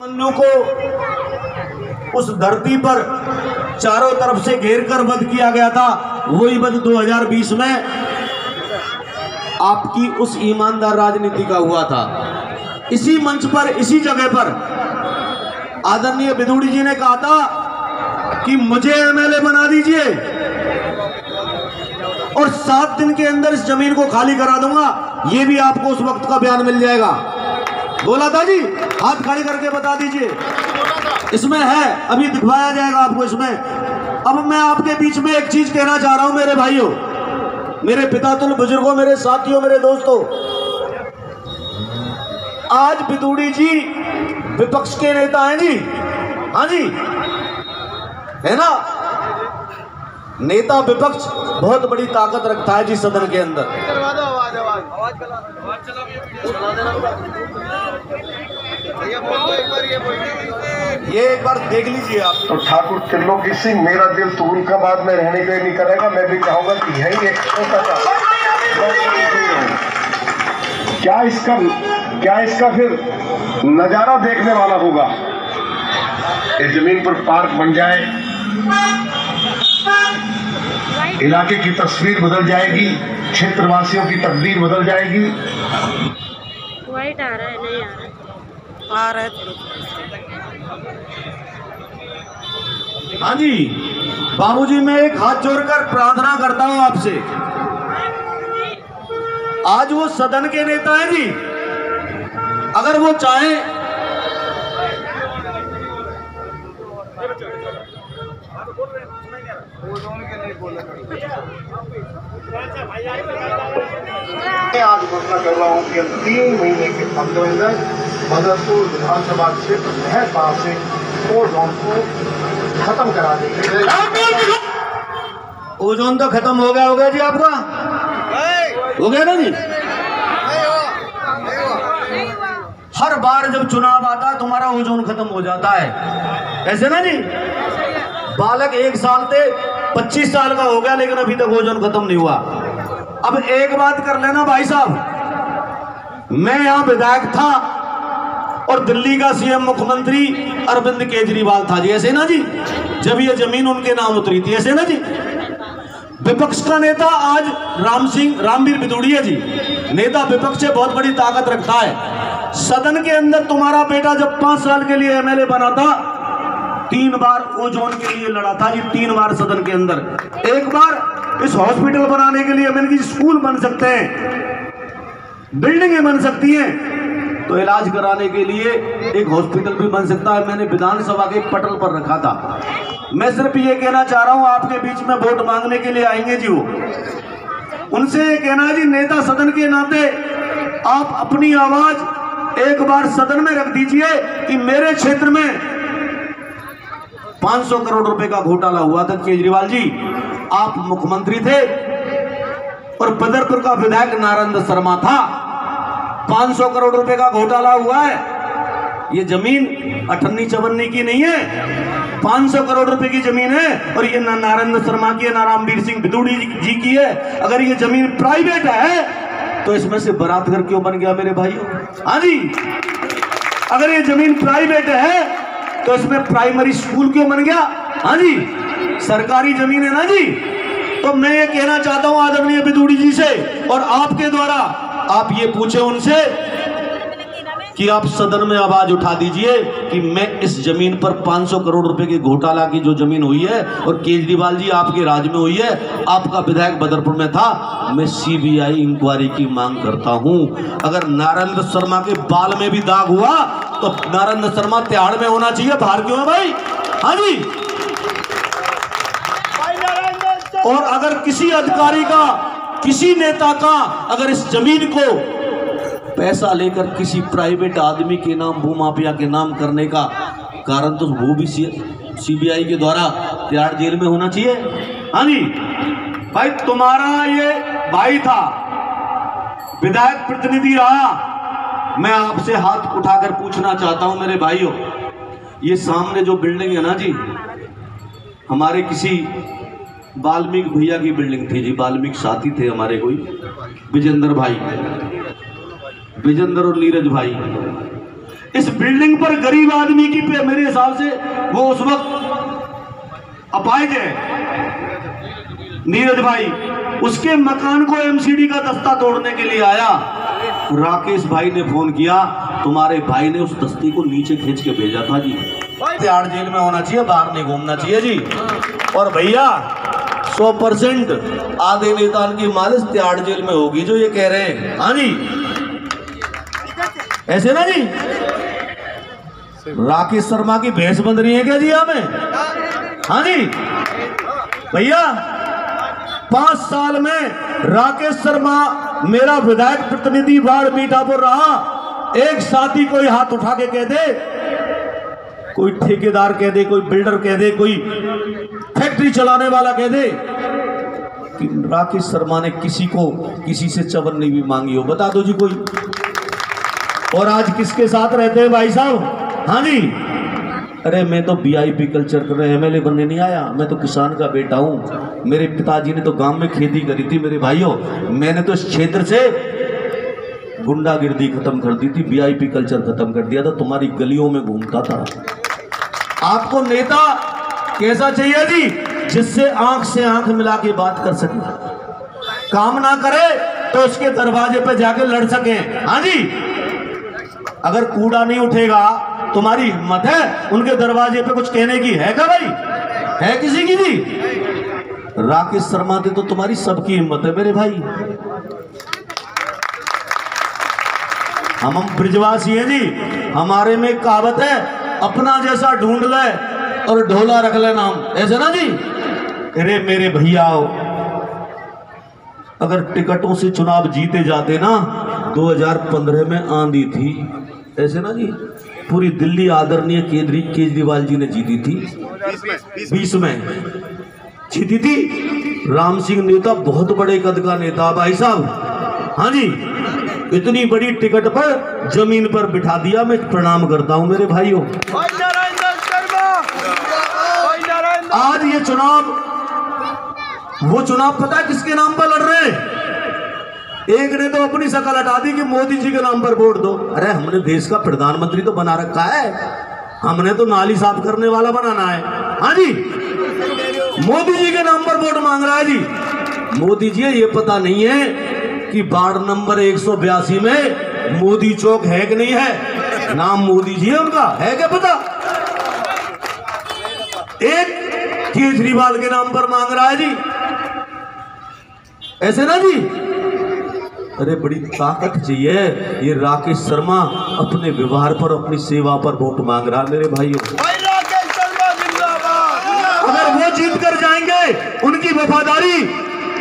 अभिमन्यु को उस धरती पर चारों तरफ से घेर कर वध किया गया था। वही वध 2020 में आपकी उस ईमानदार राजनीति का हुआ था। इसी मंच पर, इसी जगह पर आदरणीय बिदुड़ी जी ने कहा था कि मुझे एमएलए बना दीजिए और 7 दिन के अंदर इस जमीन को खाली करा दूंगा। ये भी आपको उस वक्त का बयान मिल जाएगा। बोला था जी, हाथ खड़े करके बता दीजिए। इसमें है, अभी दिखवाया जाएगा आपको इसमें। अब मैं आपके बीच में एक चीज कहना चाह रहा हूं मेरे भाइयों, मेरे पितातुल बुजुर्गों, मेरे साथियों, मेरे दोस्तों। आज बिदुड़ी जी विपक्ष के नेता हैं जी। हाँ जी, है ना। नेता विपक्ष बहुत बड़ी ताकत रखता है जी सदन के अंदर। ये एक बार देख लीजिए आप। तो ठाकुर त्रिलोकी सिंह, मेरा दिल तो उनका बाद में रहने के लिए नहीं करेगा। मैं भी चाहूंगा कि यही एक छोटा सा क्या इसका फिर नजारा देखने वाला होगा। इस जमीन पर पार्क बन जाए, इलाके की तस्वीर बदल जाएगी, क्षेत्रवासियों की तकदीर बदल जाएगी। वाइट आ रहा है, नहीं आ रहा है। हाँ जी बाबूजी, मैं एक हाथ जोड़कर प्रार्थना करता हूं आपसे। आज वो सदन के नेता हैं जी, अगर वो चाहें आज घोषणा कर रहा हूँ कि 3 महीने के अंदर बदरपुर विधानसभा क्षेत्र नहर पार से ओजोन को खत्म करा देंगे। ओजोन तो खत्म हो गया जी आपका, हो गया ना जी। हर बार जब चुनाव आता है तुम्हारा ओजोन खत्म हो जाता है, ऐसे ना जी। बालक 1 साल से 25 साल का हो गया लेकिन अभी तक ओजोन खत्म नहीं हुआ। अब एक बात कर लेना भाई साहब, मैं यहां विधायक था और दिल्ली का सीएम मुख्यमंत्री अरविंद केजरीवाल था जी, ऐसे ना जी, जब ये जमीन उनके नाम उतरी थी, ऐसे ना जी। विपक्ष का नेता आज रामवीर बिदुड़ी जी, नेता विपक्ष से बहुत बड़ी ताकत रखता है। सदन के अंदर तुम्हारा बेटा जब 5 साल के लिए एमएलए बना था, 3 बार ओजोन के लिए लड़ा था जी, 3 बार सदन के अंदर। एक बार इस हॉस्पिटल बनाने के लिए मैंने कि स्कूल बन सकते हैं, बिल्डिंगें बन सकती हैं, तो इलाज कराने के लिए एक हॉस्पिटल भी बन सकता है। मैंने विधानसभा के पटल पर रखा था। मैं सिर्फ ये कहना चाह रहा हूं, आपके बीच में वोट मांगने के लिए आएंगे जी, वो उनसे ये कहना है जी, नेता सदन के नाते आप अपनी आवाज एक बार सदन में रख दीजिए कि मेरे क्षेत्र में 500 करोड़ रुपए का घोटाला हुआ था। केजरीवाल जी, आप मुख्यमंत्री थे और बदरपुर का विधायक नारेंद्र शर्मा था। 500 करोड़ रुपए का घोटाला हुआ है। ये जमीन 58-54 की नहीं है, 500 करोड़ रुपए की जमीन है और ये ना नारेंद्र शर्मा की है ना रामवीर सिंह बिदुड़ी जी की है। अगर ये जमीन प्राइवेट है तो इसमें से बारात घर क्यों बन गया मेरे भाइयों? हाँ जी, अगर ये जमीन प्राइवेट है तो इसमें प्राइमरी स्कूल क्यों बन गया? हाँ जी, सरकारी जमीन है ना जी। तो मैं ये कहना चाहता हूं आदरणीय बिदुड़ी जी से और आपके द्वारा आप ये पूछे उनसे कि आप सदन में आवाज उठा दीजिए कि मैं इस जमीन पर 500 करोड़ रुपए के घोटाला की जो जमीन हुई है और केजरीवाल जी आपके राज में हुई है, आपका विधायक बदरपुर में था, मैं सीबीआई इंक्वायरी की मांग करता हूं। अगर नारेंद्र शर्मा के बाल में भी दाग हुआ तो नारेंद्र शर्मा तिहाड़ में होना चाहिए, बाहर क्यों है भाई? हाँ जी। और अगर किसी अधिकारी का, किसी नेता का अगर इस जमीन को पैसा लेकर किसी प्राइवेट आदमी के नाम, भूमाफिया के नाम करने का कारण, तो वो भी सीबीआई के द्वारा तिहाड़ जेल में होना चाहिए। हाँ जी भाई, तुम्हारा ये भाई था, विधायक प्रतिनिधि रहा। मैं आपसे हाथ उठाकर पूछना चाहता हूं मेरे भाइयों, ये सामने जो बिल्डिंग है ना जी, हमारे किसी वाल्मीकि भैया की बिल्डिंग थी जी। वाल्मीकि साथी थे हमारे, कोई विजेंद्र भाई, विजेंद्र और नीरज भाई। इस बिल्डिंग पर गरीब आदमी की मेरे हिसाब से वो उस वक्त अपाहिज है नीरज भाई, उसके मकान को एमसीडी का दस्ता तोड़ने के लिए आया। राकेश भाई ने फोन किया, तुम्हारे भाई ने उस दस्ते को नीचे खींच के भेजा था जी। तिहाड़ जेल में होना चाहिए, बाहर नहीं घूमना चाहिए जी। और भैया 100% आधे नेता की मालिश तिहाड़ जेल में होगी जो ये कह रहे हैं। हाँ जी, ऐसे ना जी। राकेश शर्मा की भैंस बंध रही है क्या जी हमें? हाँ जी भैया, 5 साल में राकेश शर्मा मेरा विधायक प्रतिनिधि वार्ड मीठापुर रहा। एक साथी कोई हाथ उठा के कह दे, कोई ठेकेदार कह दे, कोई बिल्डर कह दे, कोई फैक्ट्री चलाने वाला कह दे कि राकेश शर्मा ने किसी से चवन्नी भी मांगी हो, बता दो जी कोई। और आज किसके साथ रहते हैं भाई साहब? हाँ जी, अरे मैं तो वीआईपी कल्चर कर रहे एमएलए बनने नहीं आया, मैं तो किसान का बेटा हूँ। मेरे पिताजी ने तो गांव में खेती करी थी मेरे भाइयों, मैंने तो इस क्षेत्र से गुंडागिर्दी खत्म कर दी थी, वीआईपी कल्चर खत्म कर दिया था, तुम्हारी गलियों में घूमता था। आपको नेता कैसा चाहिए जी? जिससे आंख से आंख मिला के बात कर सके, काम ना करे तो उसके दरवाजे पे जाके लड़ सके। हाँ जी, अगर कूड़ा नहीं उठेगा तुम्हारी हिम्मत है उनके दरवाजे पे कुछ कहने की? है क्या भाई? है किसी की जी? राकेश शर्मा दे तो तुम्हारी सबकी हिम्मत है मेरे भाई। हम ब्रिजवासी हैं जी, हमारे में कहावत है, अपना जैसा ढूंढ ले और ढोला रख ले नाम, ऐसे ना जी। अरे मेरे भैया, अगर टिकटों से चुनाव जीते जाते ना, 2015 में आंधी थी, ऐसे ना जी, पूरी दिल्ली आदरणीय केजरीवाल जी ने जीती थी, 20 में जीती थी। राम सिंह नेता बहुत बड़े कद का नेता भाई साहब। हाँ जी, इतनी बड़ी टिकट पर जमीन पर बिठा दिया। मैं प्रणाम करता हूं मेरे भाइयों। आज ये चुनाव, वो चुनाव पता है किसके नाम पर लड़ रहे हैं? एक ने तो अपनी शकल हटा दी कि मोदी जी के नाम पर वोट दो। अरे हमने देश का प्रधानमंत्री तो बना रखा है, हमने तो नाली साफ करने वाला बनाना है। हाँ जी, मोदी जी के नाम पर वोट मांग रहा है जी। मोदी जी ये पता नहीं है कि वार्ड नंबर 182 में मोदी चौक है कि नहीं है? नाम मोदी जी है उनका, है क्या पता? एक केजरीवाल के नाम पर मांग रहा है जी, ऐसे ना जी। अरे बड़ी ताकत चाहिए। ये राकेश शर्मा अपने व्यवहार पर, अपनी सेवा पर वोट मांग रहा है मेरे भाइयों। अगर वो जीत कर जाएंगे, उनकी वफादारी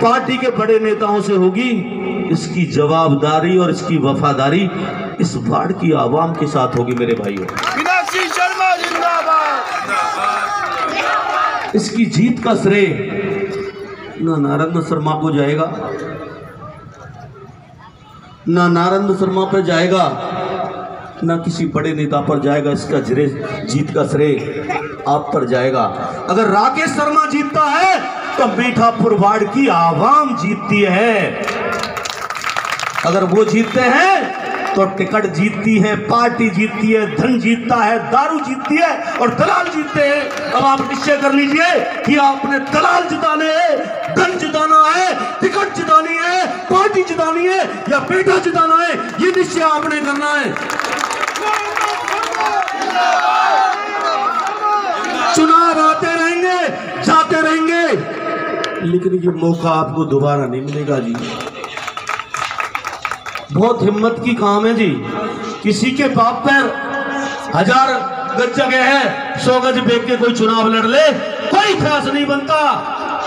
पार्टी के बड़े नेताओं से होगी, इसकी जवाबदारी और इसकी वफादारी इस वार्ड की आवाम के साथ होगी मेरे भाइयों। मीनाक्षी शर्मा जिंदाबाद। इसकी जीत का श्रेय ना नारायण शर्मा को जाएगा, ना नारायण शर्मा पर जाएगा, ना किसी बड़े नेता पर जाएगा। इसका जीत का श्रेय आप पर जाएगा। अगर राकेश शर्मा जीतता है तो मीठापुर वार्ड की आवाम जीतती है। अगर वो जीतते हैं तो टिकट जीतती है, पार्टी जीतती है, धन जीतता है, दारू जीतती है और दलाल जीतते हैं। अब आप निश्चय कर लीजिए कि आपने दलाल जिताने हैं, धन जिताना है, टिकट जितानी है, पार्टी जितानी है या बेटा जिताना है, ये निश्चय आपने करना है। चुनाव आते रहेंगे, जाते रहेंगे, लेकिन ये मौका आपको दोबारा नहीं मिलेगा जी। बहुत हिम्मत की काम है जी। किसी के बाप पर 1000 गज जगह है, 100 गज बेच के कोई चुनाव लड़ ले, कोई ख्यास नहीं बनता।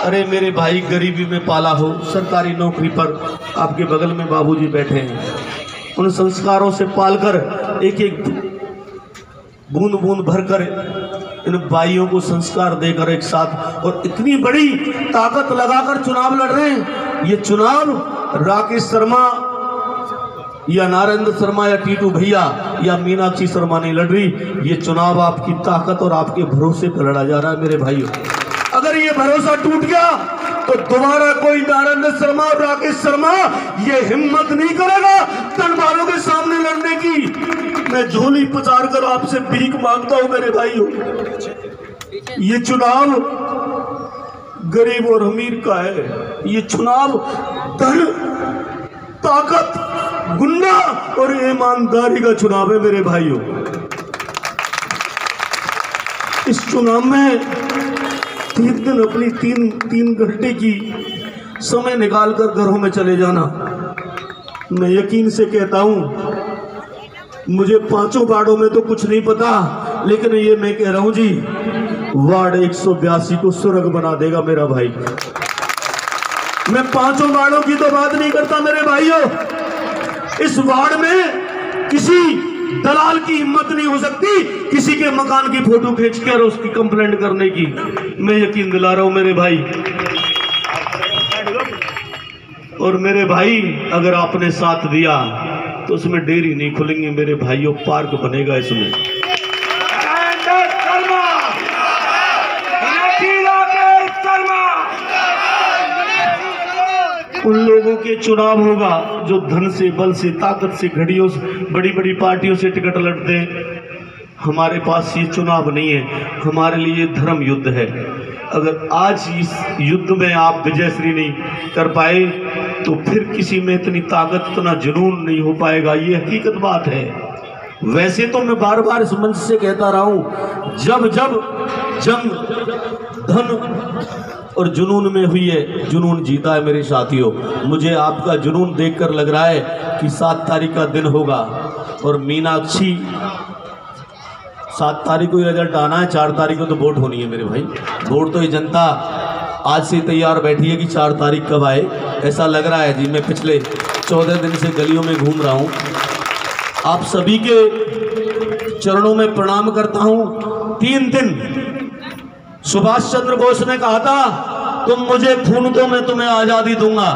अरे मेरे भाई, गरीबी में पाला हो, सरकारी नौकरी पर आपके बगल में बाबूजी बैठे हैं, उन संस्कारों से पालकर एक एक बूंद बूंद भरकर इन भाइयों को संस्कार देकर एक साथ, और इतनी बड़ी ताकत लगाकर चुनाव लड़ रहे हैं। ये चुनाव राकेश शर्मा या नारायण शर्मा या टीटू भैया या मीनाक्षी शर्मा नहीं लड़ रही, ये चुनाव आपकी ताकत और आपके भरोसे पर लड़ा जा रहा है मेरे भाइयों। अगर ये भरोसा टूट गया तो दोबारा कोई नारायण शर्मा और राकेश शर्मा ये हिम्मत नहीं करेगा तलवारों के सामने लड़ने की। मैं झोली पचार कर आपसे भीख मांगता हूं मेरे भाइयों। ये चुनाव गरीब और अमीर का है, ये चुनाव धन, ताकत, गुंडा और ईमानदारी का चुनाव है मेरे भाइयों। इस चुनाव में 3 दिन अपनी 3 घंटे की समय निकालकर घरों में चले जाना। मैं यकीन से कहता हूं, मुझे 5 वार्डों में तो कुछ नहीं पता, लेकिन ये मैं कह रहा हूं जी, वार्ड 182 को स्वर्ग बना देगा मेरा भाई। मैं 5 वार्डों की तो बात नहीं करता मेरे भाइयों। इस वार्ड में किसी दलाल की हिम्मत नहीं हो सकती किसी के मकान की फोटो खींचकर उसकी कंप्लेंट करने की। मैं यकीन दिला रहा हूं मेरे भाई। और मेरे भाई, अगर आपने साथ दिया तो उसमें डेयरी नहीं खुलेंगे मेरे भाइयों, पार्क बनेगा इसमें। उन लोगों के चुनाव होगा जो धन से, बल से, ताकत से, घड़ियों से, बड़ी बड़ी पार्टियों से टिकट लड़ते हैं। हमारे पास ये चुनाव नहीं है, हमारे लिए धर्म युद्ध है। अगर आज इस युद्ध में आप विजयश्री नहीं कर पाए तो फिर किसी में इतनी ताकत, इतना जुनून नहीं हो पाएगा। ये हकीकत बात है। वैसे तो मैं बार बार इस मंच से कहता रहा हूं, जब जब जंग धन और जुनून में हुई है, जुनून जीता है मेरे साथियों। मुझे आपका जुनून देखकर लग रहा है कि 7 तारीख का दिन होगा और मीनाक्षी 7 तारीख को रिजल्ट आना है, 4 तारीख को तो वोट होनी है मेरे भाई। वोट तो ये जनता आज से तैयार बैठी है कि 4 तारीख कब आए, ऐसा लग रहा है जी। मैं पिछले 14 दिन से गलियों में घूम रहा हूँ। आप सभी के चरणों में प्रणाम करता हूँ। 3 दिन सुभाष चंद्र बोस ने कहा था, तुम मुझे खून दो मैं तुम्हें आजादी दूंगा।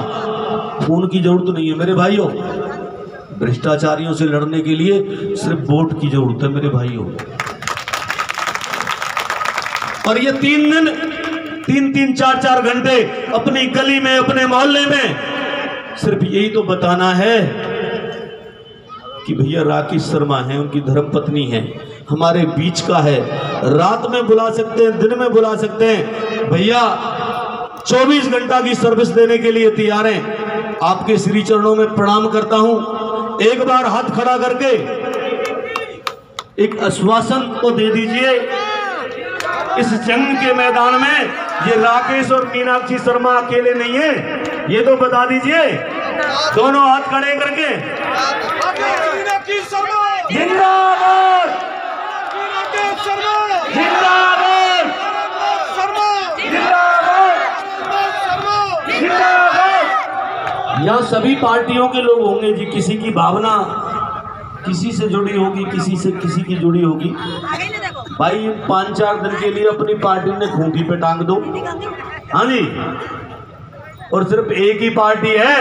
खून की जरूरत नहीं है मेरे भाइयों। भ्रष्टाचारियों से लड़ने के लिए सिर्फ वोट की जरूरत है मेरे भाइयों। और ये 3 दिन 3-3, 4-4 घंटे अपनी गली में, अपने मोहल्ले में सिर्फ यही तो बताना है कि भैया राकेश शर्मा है, उनकी धर्मपत्नी है, हमारे बीच का है। रात में बुला सकते हैं, दिन में बुला सकते हैं, भैया 24 घंटा की सर्विस देने के लिए तैयार हैं। आपके श्री चरणों में प्रणाम करता हूं। एक बार हाथ खड़ा करके एक आश्वासन तो दे दीजिए, इस जंग के मैदान में ये राकेश और मीनाक्षी शर्मा अकेले नहीं है, ये तो बता दीजिए। दोनों हाथ खड़े करके जिंदाबाद, जिंदाबाद, जिंदाबाद। यहाँ सभी पार्टियों के लोग होंगे जी। किसी की भावना किसी से जुड़ी होगी, किसी की जुड़ी होगी। भाई 5-4 दिन के लिए अपनी पार्टी ने खूंटी पे टांग दो। हाँ जी। और सिर्फ एक ही पार्टी है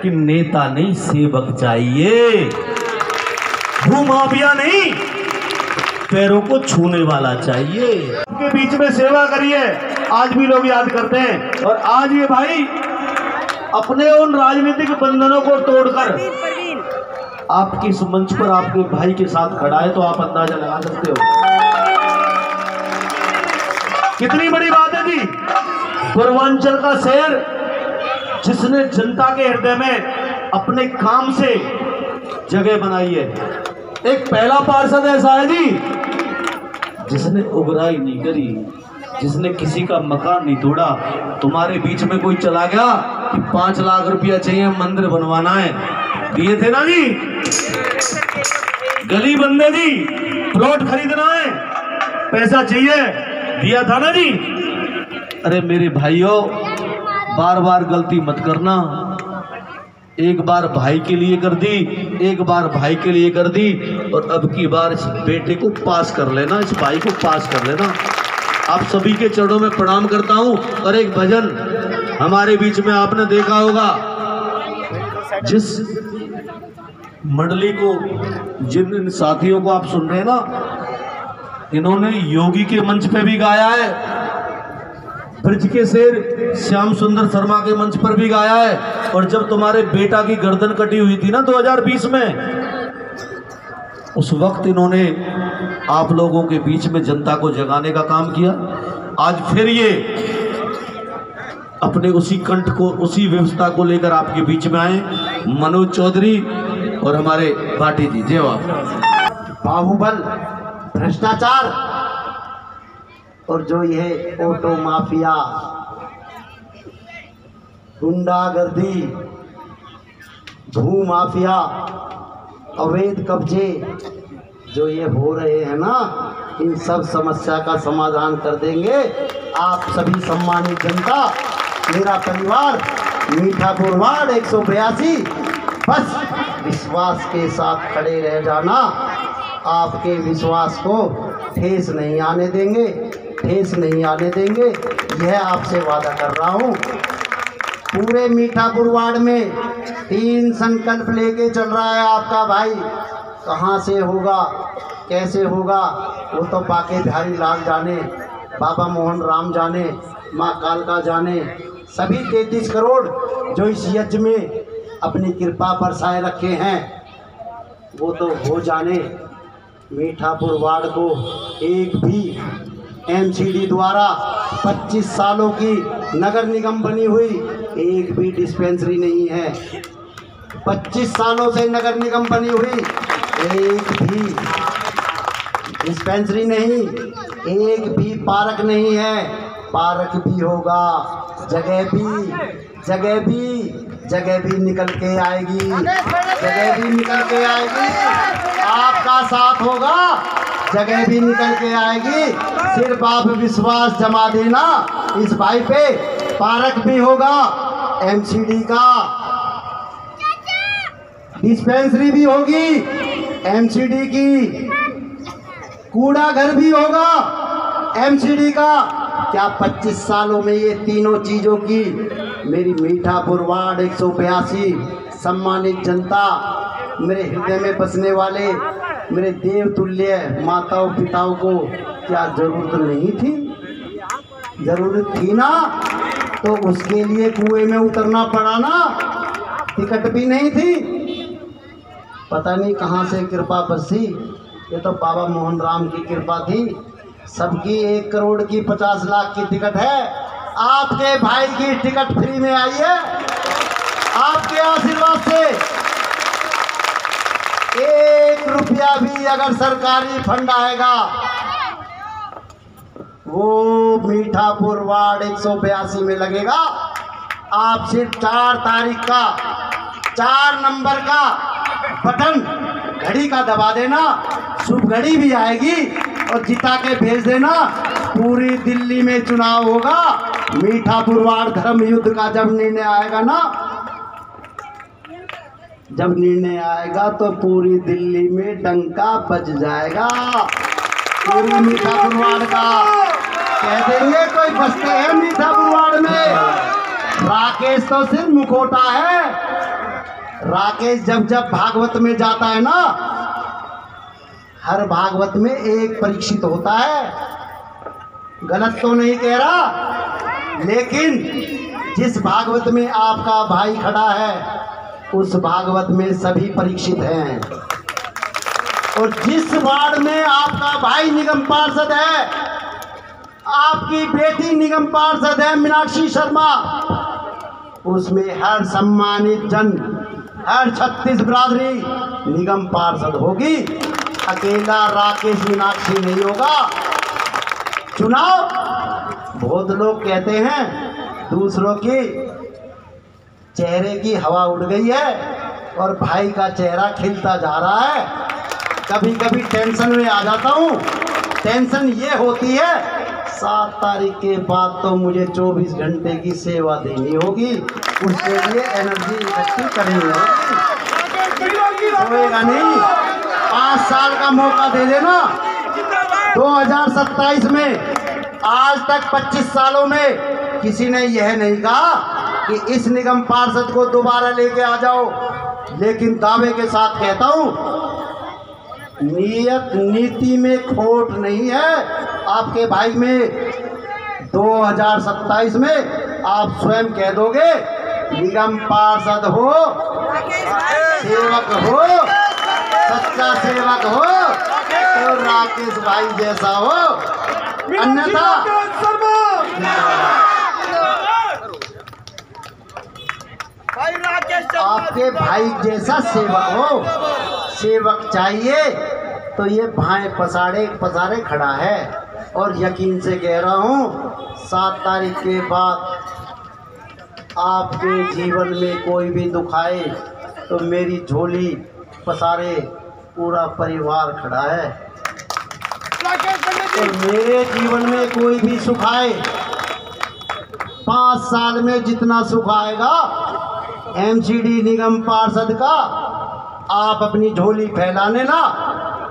कि नेता नहीं सेवक चाहिए, भूमाफिया नहीं, पैरों को छूने वाला चाहिए। उनके बीच में सेवा करिए, आज भी लोग याद करते हैं। और आज ये भाई अपने उन राजनीतिक बंधनों को तोड़कर आपके इस मंच पर आपके भाई के साथ खड़ा है, तो आप अंदाजा लगा सकते हो कितनी बड़ी बात है जी। पूर्वांचल का शेर जिसने जनता के हृदय में अपने काम से जगह बनाई है। एक पहला पार्षद ऐसा है जी जिसने उगराई नहीं करी, जिसने किसी का मकान नहीं तोड़ा। तुम्हारे बीच में कोई चला गया कि 5 लाख रुपया चाहिए, मंदिर बनवाना है, दिए थे ना जी। गली बंदे जी, प्लॉट खरीदना है, पैसा चाहिए, दिया था ना जी। अरे मेरे भाइयों, बार बार गलती मत करना। एक बार भाई के लिए कर दी, एक बार भाई के लिए कर दी, और अब की बार इस बेटे को पास कर लेना, इस भाई को पास कर लेना। आप सभी के चरणों में प्रणाम करता हूं। और एक भजन हमारे बीच में आपने देखा होगा, जिस मंडली को, जिन साथियों को आप सुन रहे हैं ना, इन्होंने योगी के मंच पे भी गाया है, ब्रज के शेर श्याम सुंदर शर्मा के मंच पर भी गाया है। और जब तुम्हारे बेटा की गर्दन कटी हुई थी ना 2020 में, उस वक्त इन्होंने आप लोगों के बीच में जनता को जगाने का काम किया। आज फिर ये अपने उसी कंठ को, उसी व्यवस्था को लेकर आपके बीच में आए। मनोज चौधरी और हमारे भाटी जी, जय बाबा। बाहुबल, भ्रष्टाचार और जो यह ऑटो माफिया, गुंडागर्दी, भू माफिया, अवैध कब्जे जो ये हो रहे हैं ना, इन सब समस्या का समाधान कर देंगे आप सभी सम्मानित जनता, मेरा परिवार, मीठापुर वार्ड 182। बस विश्वास के साथ खड़े रह जाना, आपके विश्वास को ठेस नहीं आने देंगे, ठेस नहीं आने देंगे, यह आपसे वादा कर रहा हूँ। पूरे मीठापुर वार्ड में 3 संकल्प लेके चल रहा है आपका भाई। कहाँ से होगा, कैसे होगा, वो तो बाके बिहारी लाल जाने, बाबा मोहन राम जाने, माँ कालका जाने, सभी 33 करोड़ जो इस यज्ञ में अपनी कृपा बरसाए रखे हैं वो तो हो जाने। मीठापुर वार्ड को एक भी एमसीडी द्वारा 25 सालों की नगर निगम बनी हुई एक भी डिस्पेंसरी नहीं है। 25 सालों से नगर निगम बनी हुई एक भी डिस्पेंसरी नहीं, एक भी पार्क नहीं है। पार्क भी होगा, जगह भी निकल के आएगी, जगह भी निकल के आएगी, आपका साथ होगा, जगह भी निकल के आएगी। सिर्फ आप विश्वास जमा देना इस भाई पे। पार्क भी होगा, एमसीडी का, डिस्पेंसरी भी होगी एमसीडी की, कूड़ा घर भी होगा एमसीडी का। क्या 25 सालों में ये तीनों चीज़ों की मेरी मीठापुर वार्ड 182 सम्मानित जनता, मेरे हृदय में बसने वाले मेरे देवतुल्य माताओं पिताओं को क्या ज़रूरत नहीं थी? ज़रूरत थी ना, तो उसके लिए कुएं में उतरना पड़ा ना, टिकट भी नहीं थी। पता नहीं कहाँ से कृपा बरसी, ये तो बाबा मोहन राम की कृपा थी। सबकी 1 करोड़ की 50 लाख की टिकट है, आपके भाई की टिकट फ्री में आई है। आपके आशीर्वाद से 1 रुपया भी अगर सरकारी फंड आएगा वो मीठापुर वार्ड 182 में लगेगा। आप सिर्फ 4 तारीख का 4 नंबर का बटन घड़ी का दबा देना, शुभ घड़ी भी आएगी और जिता के भेज देना। पूरी दिल्ली में चुनाव होगा। मीठापुर वार्ड धर्म युद्ध का जब निर्णय आएगा ना, जब निर्णय आएगा तो पूरी दिल्ली में डंका बज जाएगा। पूरी मीठापुर वार्ड का कह देंगे कोई बसते हैं मीठापुर वार्ड में। राकेश तो सिर्फ मुखोटा है। राकेश जब भागवत में जाता है ना, हर भागवत में एक परीक्षित होता है। गलत तो नहीं कह रहा, लेकिन जिस भागवत में आपका भाई खड़ा है उस भागवत में सभी परीक्षित हैं। और जिस वार्ड में आपका भाई निगम पार्षद है, आपकी बेटी निगम पार्षद है मीनाक्षी शर्मा, उसमें हर सम्मानित जन, हर 36 बिरादरी निगम पार्षद होगी। अकेला राकेश मीनाक्षी नहीं होगा। चुनाव बहुत लोग कहते हैं दूसरों की चेहरे की हवा उड़ गई है और भाई का चेहरा खिलता जा रहा है। कभी कभी टेंशन में आ जाता हूँ। टेंशन ये होती है 7 तारीख के बाद तो मुझे 24 घंटे की सेवा देनी होगी, उसके लिए एनर्जी इकट्ठी करनी होगी। होएगा नहीं, 5 साल का मौका दे देना। 2027 में आज तक 25 सालों में किसी ने यह नहीं कहा कि इस निगम पार्षद को दोबारा लेके आ जाओ, लेकिन दावे के साथ कहता हूं नीति में खोट नहीं है आपके भाई में। 2027 में आप स्वयं कह दोगे निगम पार्षद हो, सेवक हो, सच्चा सेवक हो तो राकेश भाई जैसा हो, अन्यथा आपके भाई जैसा सेवक हो। सेवक चाहिए तो ये भाई पसारे खड़ा है। और यकीन से कह रहा हूँ 7 तारीख के बाद आपके जीवन में कोई भी दुख आए तो मेरी झोली पसारे पूरा परिवार खड़ा है। और मेरे जीवन में कोई भी सुख आए, 5 साल में जितना सुख आएगा एमसीडी निगम पार्षद का, आप अपनी झोली फैलाने ना,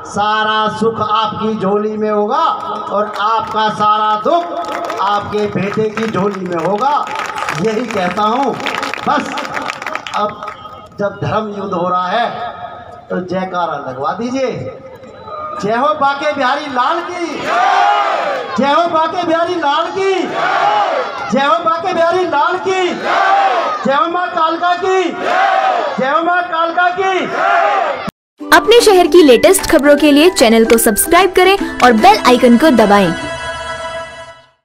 सारा सुख आपकी झोली में होगा और आपका सारा दुख आपके बेटे की झोली में होगा। यही कहता हूँ। बस अब जब धर्म युद्ध हो रहा है तो जयकारा लगवा दीजिए। जय हो बाके बिहारी लाल की, जय हो बाके बिहारी लाल की, जय हो बाके बिहारी लाल की, जय हो माँ कालका की, जय हो माँ कालका की। अपने शहर की लेटेस्ट खबरों के लिए चैनल को सब्सक्राइब करें और बेल आइकन को दबाएं।